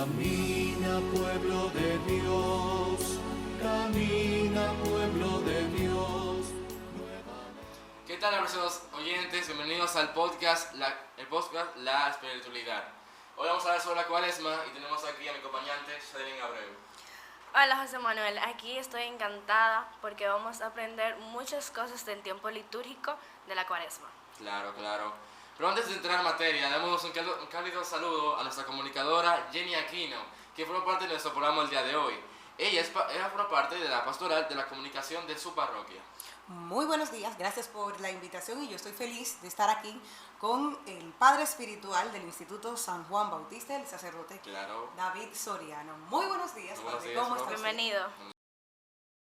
Camina, pueblo de Dios, camina, pueblo de Dios. ¿Qué tal, apreciados oyentes? Bienvenidos al podcast, el podcast La Espiritualidad. Hoy vamos a hablar sobre la Cuaresma y tenemos aquí a mi acompañante, Shadelyn Abreu. Hola José Manuel, aquí estoy encantada porque vamos a aprender muchas cosas del tiempo litúrgico de la Cuaresma. Claro. Pero antes de entrar en materia, damos un cálido saludo a nuestra comunicadora Jenny Aquino, que forma parte de nuestro programa el día de hoy. Ella forma parte de la pastoral de la comunicación de su parroquia. Muy buenos días, gracias por la invitación y yo estoy feliz de estar aquí con el padre espiritual del Instituto San Juan Bautista, el sacerdote David Soriano. Muy buenos días, padre. ¿Cómo está usted? Bienvenido.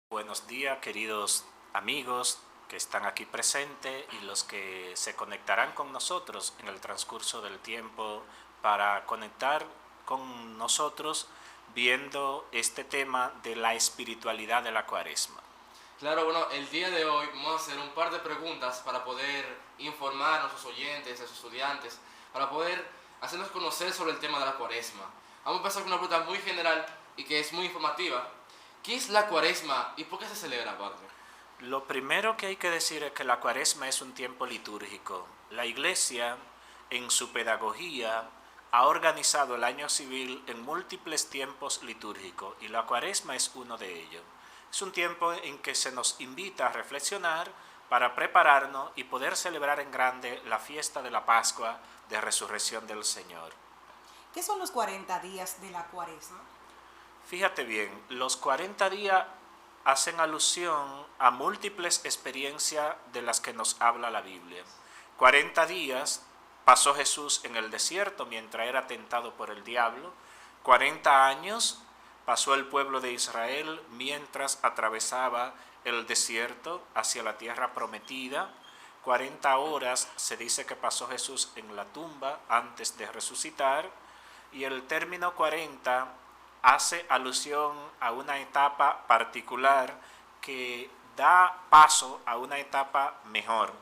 Buenos días, queridos amigos que están aquí presentes y los que se conectarán con nosotros en el transcurso del tiempo para conectar con nosotros viendo este tema de la espiritualidad de la Cuaresma. Claro, bueno, el día de hoy vamos a hacer un par de preguntas para poder informar a nuestros oyentes, a sus estudiantes, para poder hacerlos conocer sobre el tema de la Cuaresma. Vamos a empezar con una pregunta muy general y que es muy informativa. ¿Qué es la Cuaresma y por qué se celebra, padre? Lo primero que hay que decir es que la Cuaresma es un tiempo litúrgico. La Iglesia, en su pedagogía, ha organizado el año civil en múltiples tiempos litúrgicos y la Cuaresma es uno de ellos. Es un tiempo en que se nos invita a reflexionar para prepararnos y poder celebrar en grande la fiesta de la Pascua de Resurrección del Señor. ¿Qué son los 40 días de la Cuaresma? Fíjate bien, los 40 días hacen alusión a múltiples experiencias de las que nos habla la Biblia. 40 días pasó Jesús en el desierto mientras era tentado por el diablo. 40 años pasó el pueblo de Israel mientras atravesaba el desierto hacia la tierra prometida. 40 horas se dice que pasó Jesús en la tumba antes de resucitar. Y el término 40 hace alusión a una etapa particular que da paso a una etapa mejor.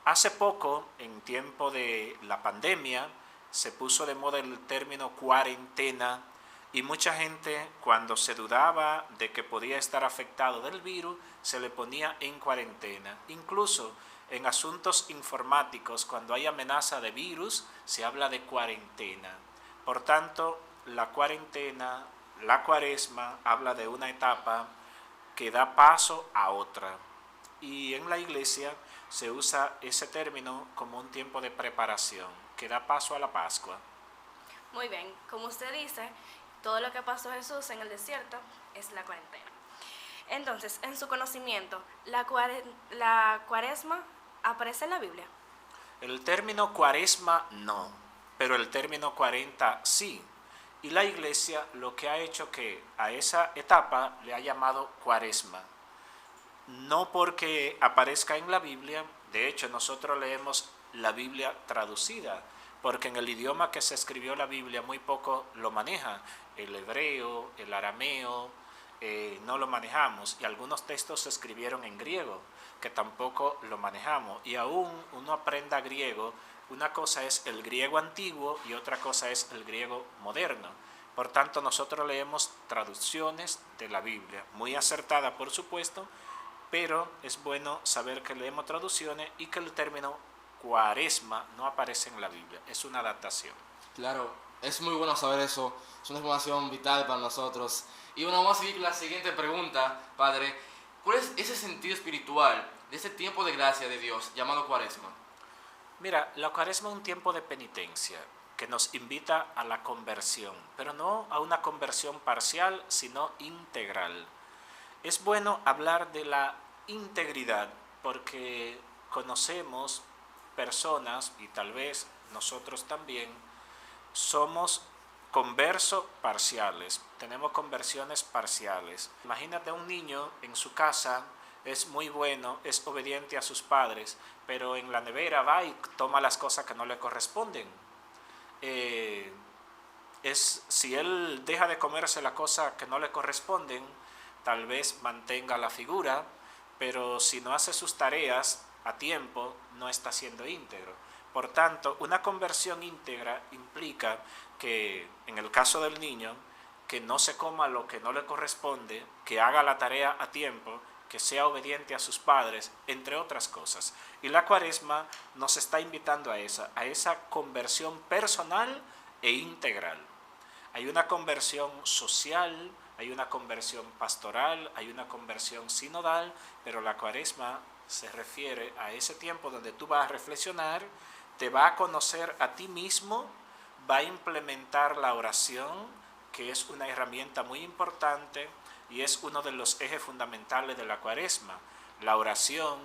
Hace poco, en tiempo de la pandemia, se puso de moda el término cuarentena y mucha gente, cuando se dudaba de que podía estar afectado del virus, se le ponía en cuarentena. Incluso en asuntos informáticos, cuando hay amenaza de virus, se habla de cuarentena. Por tanto, la cuarentena, la Cuaresma, habla de una etapa que da paso a otra. Y en la Iglesia se usa ese término como un tiempo de preparación, que da paso a la Pascua. Muy bien, como usted dice, todo lo que pasó Jesús en el desierto es la cuarentena. Entonces, en su conocimiento, ¿la Cuaresma aparece en la Biblia? El término Cuaresma no, pero el término 40 sí. Y la Iglesia lo que ha hecho que a esa etapa le ha llamado Cuaresma. No porque aparezca en la Biblia, de hecho nosotros leemos la Biblia traducida, porque en el idioma que se escribió la Biblia muy poco lo maneja. El hebreo, el arameo, no lo manejamos. Y algunos textos se escribieron en griego, que tampoco lo manejamos. Y aún uno aprenda griego, una cosa es el griego antiguo y otra cosa es el griego moderno. Por tanto, nosotros leemos traducciones de la Biblia, muy acertadas por supuesto, pero es bueno saber que leemos traducciones y que el término Cuaresma no aparece en la Biblia, es una adaptación. Claro, es muy bueno saber eso, es una información vital para nosotros. Y bueno, vamos a seguir con la siguiente pregunta, padre. ¿Cuál es ese sentido espiritual de ese tiempo de gracia de Dios llamado Cuaresma? Mira, la Cuaresma es un tiempo de penitencia que nos invita a la conversión, pero no a una conversión parcial, sino integral. Es bueno hablar de la integridad porque conocemos personas, y tal vez nosotros también, somos conversos parciales, tenemos conversiones parciales. Imagínate un niño en su casa, es muy bueno, es obediente a sus padres, pero en la nevera va y toma las cosas que no le corresponden. Si él deja de comerse las cosas que no le corresponden, tal vez mantenga la figura, pero si no hace sus tareas a tiempo, no está siendo íntegro. Por tanto, una conversión íntegra implica que, en el caso del niño, que no se coma lo que no le corresponde, que haga la tarea a tiempo, que sea obediente a sus padres, entre otras cosas. Y la Cuaresma nos está invitando a esa conversión personal e integral. Hay una conversión social, hay una conversión pastoral, hay una conversión sinodal, pero la Cuaresma se refiere a ese tiempo donde tú vas a reflexionar, te va a conocer a ti mismo, va a implementar la oración, que es una herramienta muy importante y es uno de los ejes fundamentales de la Cuaresma. La oración,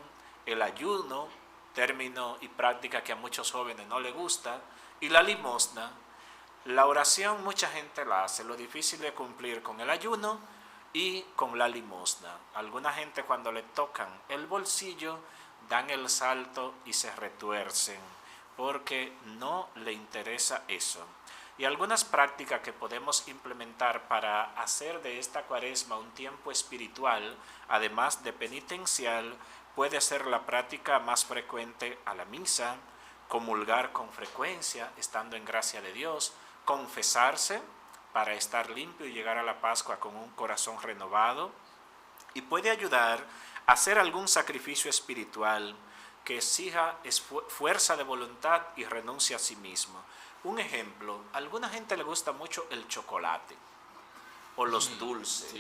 el ayuno, término y práctica que a muchos jóvenes no les gusta, y la limosna. La oración mucha gente la hace, lo difícil es cumplir con el ayuno y con la limosna. Alguna gente cuando le tocan el bolsillo dan el salto y se retuercen porque no le interesa eso. Y algunas prácticas que podemos implementar para hacer de esta Cuaresma un tiempo espiritual, además de penitencial, puede ser la práctica más frecuente a la misa, comulgar con frecuencia, estando en gracia de Dios, confesarse para estar limpio y llegar a la Pascua con un corazón renovado, y puede ayudar a hacer algún sacrificio espiritual que exija fuerza de voluntad y renuncia a sí mismo. Un ejemplo, a alguna gente le gusta mucho el chocolate o los dulces,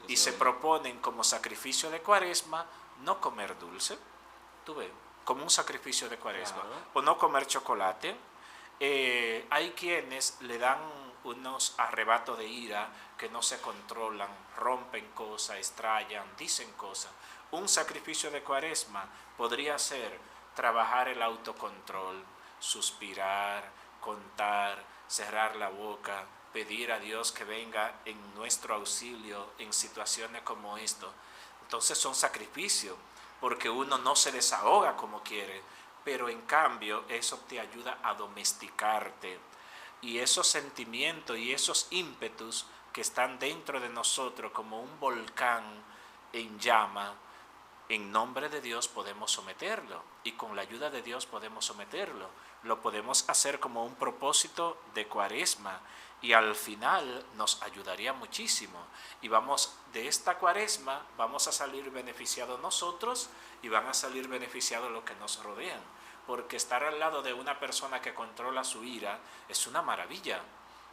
y se proponen como sacrificio de Cuaresma no comer dulce, tú ves, como un sacrificio de Cuaresma, o no comer chocolate. Hay quienes le dan unos arrebatos de ira que no se controlan, rompen cosas, estrellan, dicen cosas. Un sacrificio de Cuaresma podría ser trabajar el autocontrol, suspirar, contar, cerrar la boca, pedir a Dios que venga en nuestro auxilio en situaciones como esto. Entonces son sacrificios, porque uno no se desahoga como quiere, pero en cambio eso te ayuda a domesticarte. Y esos sentimientos y esos ímpetus que están dentro de nosotros como un volcán en llama, en nombre de Dios podemos someterlo, y con la ayuda de Dios podemos someterlo. Lo podemos hacer como un propósito de Cuaresma, y al final nos ayudaría muchísimo. Y de esta Cuaresma vamos a salir beneficiados nosotros y van a salir beneficiados los que nos rodean. Porque estar al lado de una persona que controla su ira es una maravilla.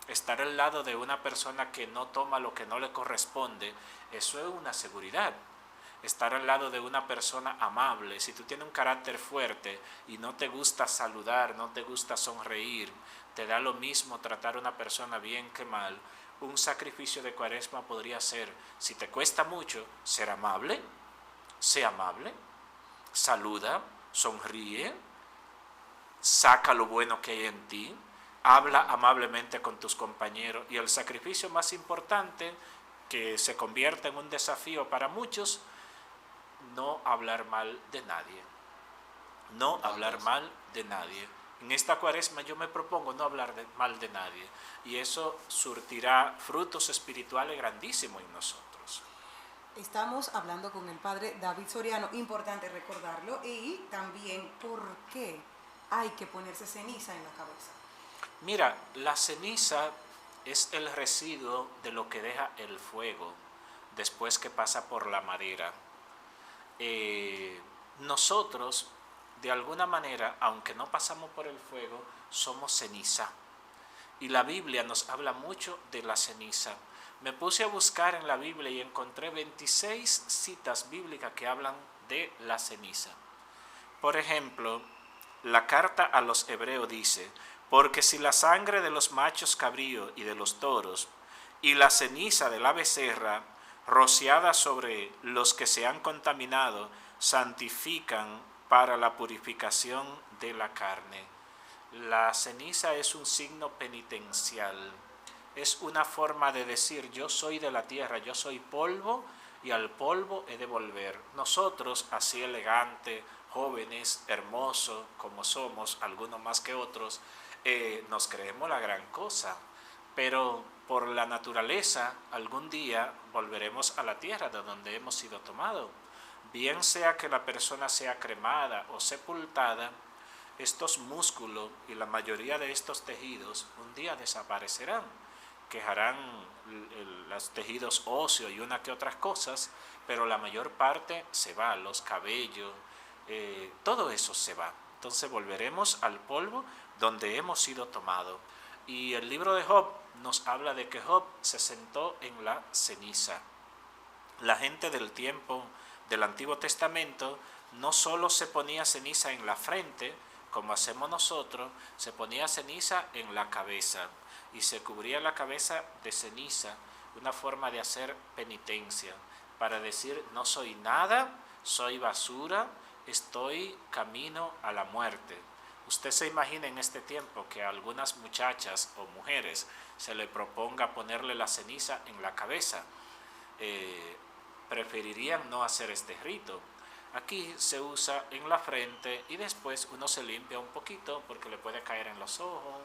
Estar al lado de una persona que no toma lo que no le corresponde, eso es una seguridad. Estar al lado de una persona amable, si tú tienes un carácter fuerte y no te gusta saludar, no te gusta sonreír, te da lo mismo tratar a una persona bien que mal, un sacrificio de Cuaresma podría ser, si te cuesta mucho, ser amable, sé amable, saluda, sonríe, saca lo bueno que hay en ti, habla amablemente con tus compañeros, y el sacrificio más importante, que se convierte en un desafío para muchos, no hablar mal de nadie. No hablar mal de nadie. En esta Cuaresma yo me propongo no hablar mal de nadie, y eso surtirá frutos espirituales grandísimos en nosotros. Estamos hablando con el padre David Soriano, importante recordarlo, y también por qué hay que ponerse ceniza en la cabeza. Mira, la ceniza es el residuo de lo que deja el fuego después que pasa por la madera. Nosotros, de alguna manera, aunque no pasamos por el fuego, somos ceniza. Y la Biblia nos habla mucho de la ceniza. Me puse a buscar en la Biblia y encontré 26 citas bíblicas que hablan de la ceniza. Por ejemplo, la carta a los Hebreos dice: porque si la sangre de los machos cabríos y de los toros y la ceniza de la becerra rociada sobre los que se han contaminado santifican para la purificación de la carne. La ceniza es un signo penitencial, es una forma de decir: yo soy de la tierra, yo soy polvo y al polvo he de volver. Nosotros, así elegantes, jóvenes, hermosos como somos, algunos más que otros, nos creemos la gran cosa, pero por la naturaleza algún día volveremos a la tierra de donde hemos sido tomados. Bien sea que la persona sea cremada o sepultada, estos músculos y la mayoría de estos tejidos un día desaparecerán, quedarán los tejidos óseos y una que otras cosas, pero la mayor parte se va, los cabellos, todo eso se va. Entonces volveremos al polvo donde hemos sido tomados. Y el libro de Job nos habla de que Job se sentó en la ceniza. La gente del tiempo del Antiguo Testamento no solo se ponía ceniza en la frente, como hacemos nosotros, se ponía ceniza en la cabeza y se cubría la cabeza de ceniza, una forma de hacer penitencia, para decir no soy nada, soy basura, estoy camino a la muerte. Usted se imagina en este tiempo que a algunas muchachas o mujeres se le proponga ponerle la ceniza en la cabeza, preferirían no hacer este rito. Aquí se usa en la frente y después uno se limpia un poquito porque le puede caer en los ojos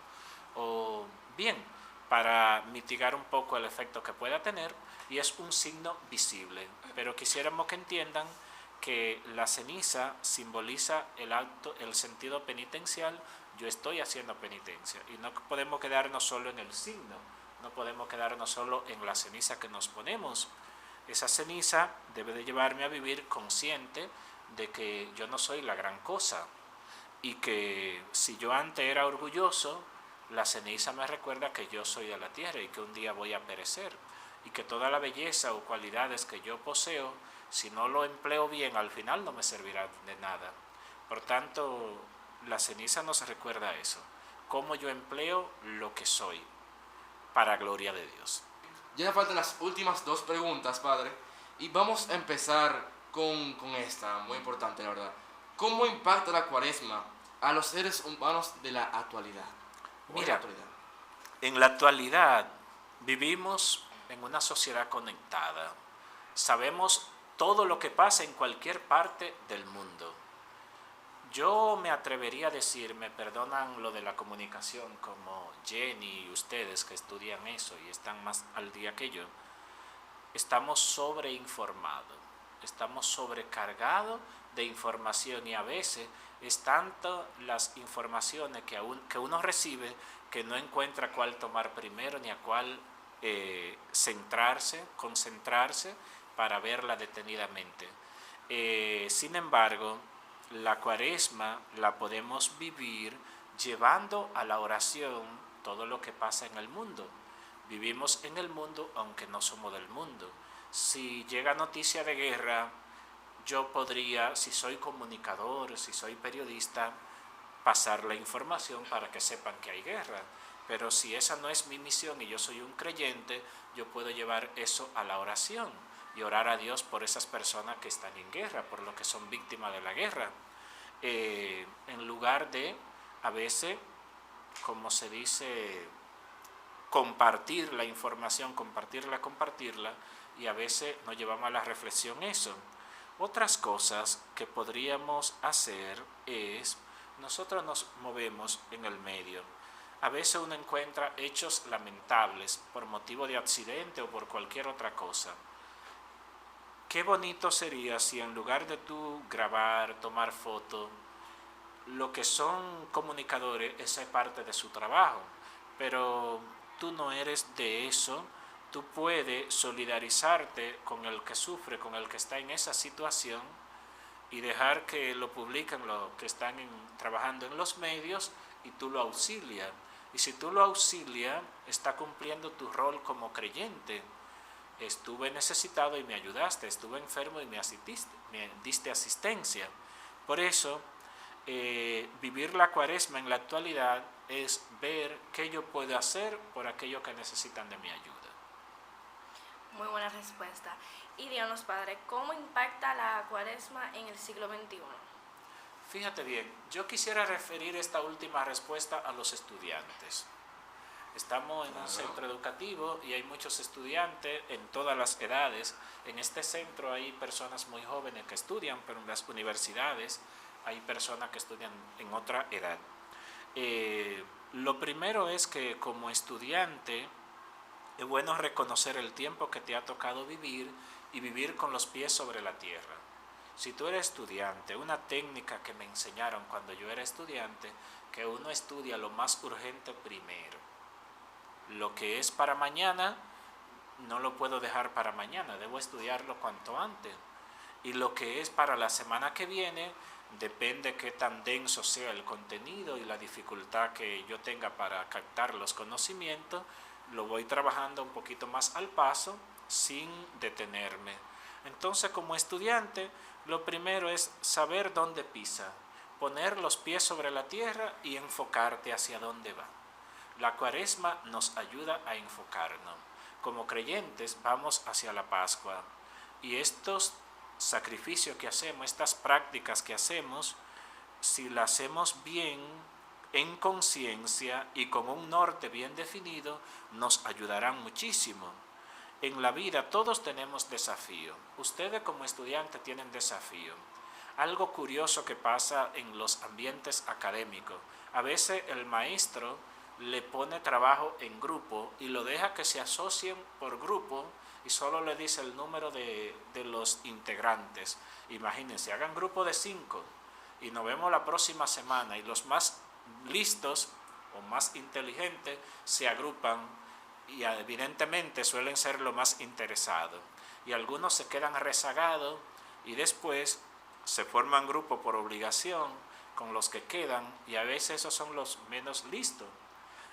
o bien para mitigar un poco el efecto que pueda tener, y es un signo visible. Pero quisiéramos que entiendan que la ceniza simboliza el acto, el sentido penitencial. Yo estoy haciendo penitencia y no podemos quedarnos solo en el signo, no podemos quedarnos solo en la ceniza que nos ponemos. Esa ceniza debe de llevarme a vivir consciente de que yo no soy la gran cosa y que si yo antes era orgulloso, la ceniza me recuerda que yo soy de la tierra y que un día voy a perecer y que toda la belleza o cualidades que yo poseo, si no lo empleo bien, al final no me servirá de nada. Por tanto, la ceniza nos recuerda eso, cómo yo empleo lo que soy para gloria de Dios. Ya faltan las últimas 2 preguntas, Padre, y vamos a empezar con esta, muy importante, la verdad. ¿Cómo impacta la Cuaresma a los seres humanos de la actualidad? Mira, en la actualidad vivimos en una sociedad conectada. Sabemos todo lo que pasa en cualquier parte del mundo. Yo me atrevería a decir, me perdonan lo de la comunicación como Jenny y ustedes que estudian eso y están más al día que yo, estamos sobreinformados, estamos sobrecargados de información y a veces es tanto las informaciones que uno recibe que no encuentra cuál tomar primero ni a cuál concentrarse para verla detenidamente. Sin embargo, la Cuaresma la podemos vivir llevando a la oración todo lo que pasa en el mundo. Vivimos en el mundo aunque no somos del mundo. Si llega noticia de guerra, yo podría, si soy comunicador, si soy periodista, pasar la información para que sepan que hay guerra. Pero si esa no es mi misión y yo soy un creyente, yo puedo llevar eso a la oración y orar a Dios por esas personas que están en guerra, por los que son víctimas de la guerra. En lugar de, a veces, como se dice, compartir la información, compartirla, y a veces nos llevamos a la reflexión eso. Otras cosas que podríamos hacer es, nosotros nos movemos en el medio. A veces uno encuentra hechos lamentables por motivo de accidente o por cualquier otra cosa. Qué bonito sería si en lugar de tú grabar, tomar fotos, lo que son comunicadores, esa es parte de su trabajo, pero tú no eres de eso, tú puedes solidarizarte con el que sufre, con el que está en esa situación y dejar que lo publiquen los que están trabajando en los medios y tú lo auxilias. Y si tú lo auxilias, está cumpliendo tu rol como creyente. Estuve necesitado y me ayudaste, estuve enfermo y me diste asistencia. Por eso, vivir la Cuaresma en la actualidad es ver qué yo puedo hacer por aquellos que necesitan de mi ayuda. Muy buena respuesta. Y díganos, Padre, ¿cómo impacta la Cuaresma en el siglo XXI? Fíjate bien, yo quisiera referir esta última respuesta a los estudiantes. Estamos en un centro educativo y hay muchos estudiantes en todas las edades. En este centro hay personas muy jóvenes que estudian, pero en las universidades hay personas que estudian en otra edad. Lo primero es que como estudiante es bueno reconocer el tiempo que te ha tocado vivir y vivir con los pies sobre la tierra. Si tú eres estudiante, una técnica que me enseñaron cuando yo era estudiante, que uno estudia lo más urgente primero. Lo que es para mañana, no lo puedo dejar para mañana, debo estudiarlo cuanto antes. Y lo que es para la semana que viene, depende qué tan denso sea el contenido y la dificultad que yo tenga para captar los conocimientos, lo voy trabajando un poquito más al paso, sin detenerme. Entonces, como estudiante, lo primero es saber dónde pisa, poner los pies sobre la tierra y enfocarte hacia dónde va. La Cuaresma nos ayuda a enfocarnos. Como creyentes vamos hacia la Pascua y estos sacrificios que hacemos, estas prácticas que hacemos, si las hacemos bien, en conciencia y con un norte bien definido, nos ayudarán muchísimo. En la vida todos tenemos desafío. Ustedes como estudiantes tienen desafío. Algo curioso que pasa en los ambientes académicos. A veces el maestro le pone trabajo en grupo y lo deja que se asocien por grupo y solo le dice el número de los integrantes. Imagínense, hagan grupo de 5 y nos vemos la próxima semana y los más listos o más inteligentes se agrupan y evidentemente suelen ser los más interesados. Y algunos se quedan rezagados y después se forman grupos por obligación con los que quedan y a veces esos son los menos listos.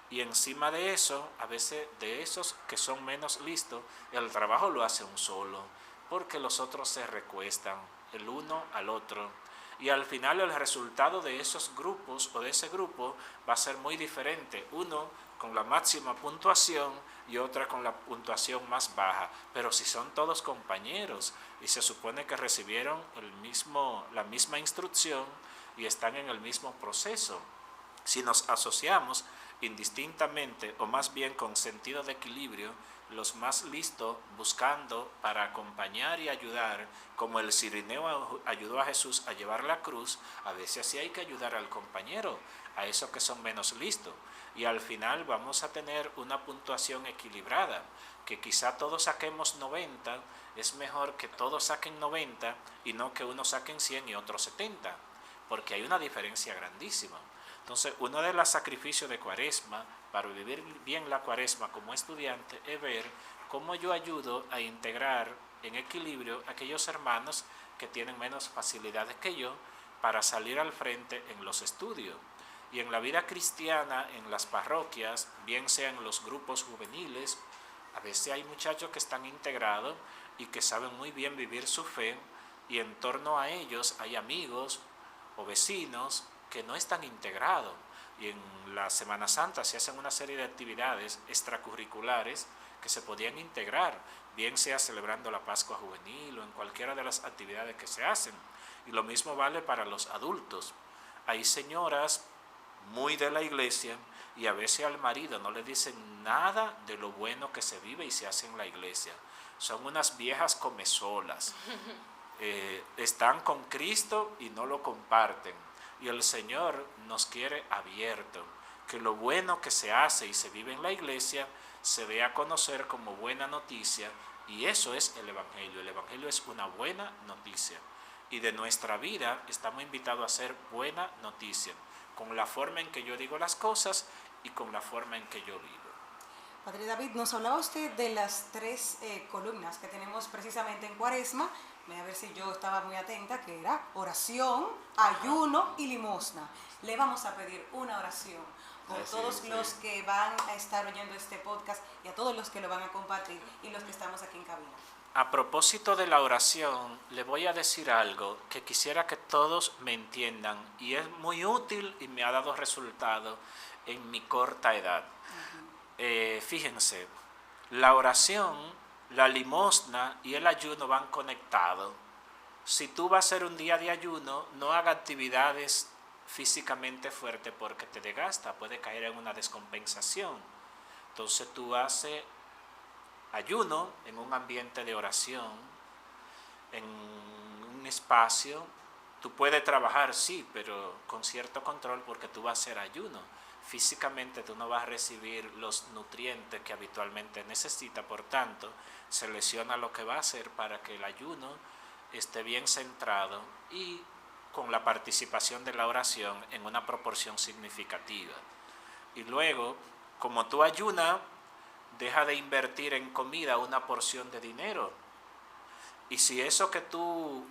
Y encima de eso, a veces de esos que son menos listos, el trabajo lo hace un solo, porque los otros se recuestan el uno al otro. Y al final el resultado de esos grupos o de ese grupo va a ser muy diferente. Uno con la máxima puntuación y otra con la puntuación más baja. Pero si son todos compañeros y se supone que recibieron la misma instrucción y están en el mismo proceso, si nos asociamos indistintamente o más bien con sentido de equilibrio, los más listos buscando para acompañar y ayudar, como el cirineo ayudó a Jesús a llevar la cruz, a veces sí hay que ayudar al compañero, a esos que son menos listos. Y al final vamos a tener una puntuación equilibrada, que quizá todos saquemos 90, es mejor que todos saquen 90 y no que unos saquen 100 y otros 70, porque hay una diferencia grandísima. Entonces, uno de los sacrificios de Cuaresma, para vivir bien la Cuaresma como estudiante, es ver cómo yo ayudo a integrar en equilibrio a aquellos hermanos que tienen menos facilidades que yo para salir al frente en los estudios. Y en la vida cristiana, en las parroquias, bien sean los grupos juveniles, a veces hay muchachos que están integrados y que saben muy bien vivir su fe, y en torno a ellos hay amigos o vecinos que no están integrados. Y en la Semana Santa se hacen una serie de actividades extracurriculares que se podían integrar, bien sea celebrando la Pascua Juvenil o en cualquiera de las actividades que se hacen. Y lo mismo vale para los adultos. Hay señoras muy de la iglesia y a veces al marido no le dicen nada de lo bueno que se vive y se hace en la iglesia. Son unas viejas comezolas. Están con Cristo y no lo comparten. Y el Señor nos quiere abierto, que lo bueno que se hace y se vive en la iglesia se dé a conocer como buena noticia, y eso es el Evangelio. El Evangelio es una buena noticia. Y de nuestra vida estamos invitados a hacer buena noticia, con la forma en que yo digo las cosas y con la forma en que yo vivo. Padre David, nos hablaba usted de las 3 columnas que tenemos precisamente en Cuaresma. A ver si yo estaba muy atenta, que era oración, ayuno y limosna. Le vamos a pedir una oración por todos los que van a estar oyendo este podcast y a todos los que lo van a compartir y los que estamos aquí en cabina. A propósito de la oración, le voy a decir algo que quisiera que todos me entiendan, y es muy útil y me ha dado resultado en mi corta edad. Fíjense, la oración, la limosna y el ayuno van conectados. Si tú vas a hacer un día de ayuno, no haga actividades físicamente fuertes porque te desgasta, puede caer en una descompensación. Entonces tú haces ayuno en un ambiente de oración, en un espacio. Tú puedes trabajar, sí, pero con cierto control, porque tú vas a hacer ayuno. Físicamente tú no vas a recibir los nutrientes que habitualmente necesita, por tanto, selecciona lo que va a hacer para que el ayuno esté bien centrado y con la participación de la oración en una proporción significativa. Y luego, como tú ayunas, deja de invertir en comida una porción de dinero. Y si eso que tú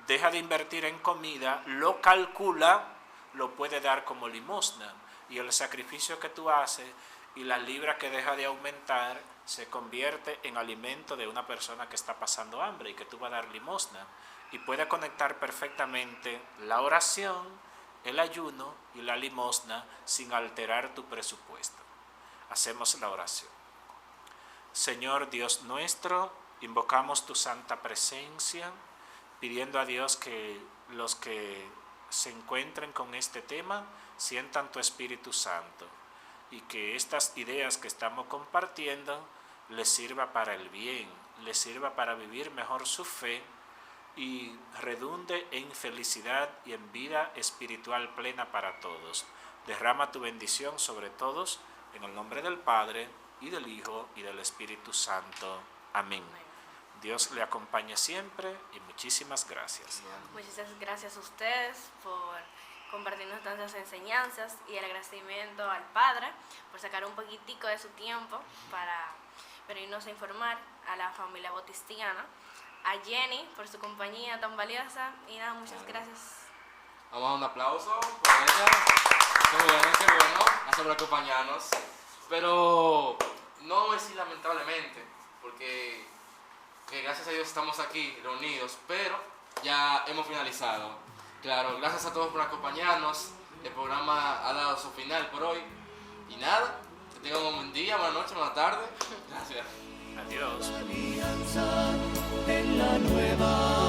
dejas de invertir en comida, lo calcula, lo puede dar como limosna. Y el sacrificio que tú haces y la libra que deja de aumentar se convierte en alimento de una persona que está pasando hambre y que tú vas a dar limosna. Y puede conectar perfectamente la oración, el ayuno y la limosna sin alterar tu presupuesto. Hacemos la oración. Señor Dios nuestro, invocamos tu santa presencia, pidiendo a Dios que los que se encuentren con este tema sientan tu Espíritu Santo y que estas ideas que estamos compartiendo les sirva para el bien, les sirva para vivir mejor su fe y redunde en felicidad y en vida espiritual plena para todos. Derrama tu bendición sobre todos, en el nombre del Padre, y del Hijo, y del Espíritu Santo. Amén. Dios le acompañe siempre y muchísimas gracias. Muchas gracias a ustedes por compartirnos tantas enseñanzas y el agradecimiento al Padre por sacar un poquitico de su tiempo para venirnos a informar, a la familia bautistiana, a Jenny por su compañía tan valiosa y nada, muchas gracias. Vamos a dar un aplauso por ella. Qué bueno, gracias por acompañarnos. Pero no voy a decir lamentablemente, porque que gracias a Dios estamos aquí reunidos, pero ya hemos finalizado. Claro, gracias a todos por acompañarnos. El programa ha dado su final por hoy. Y nada, que tengan un buen día, buena noche, buena tarde. Gracias. Adiós. Alianza en la nueva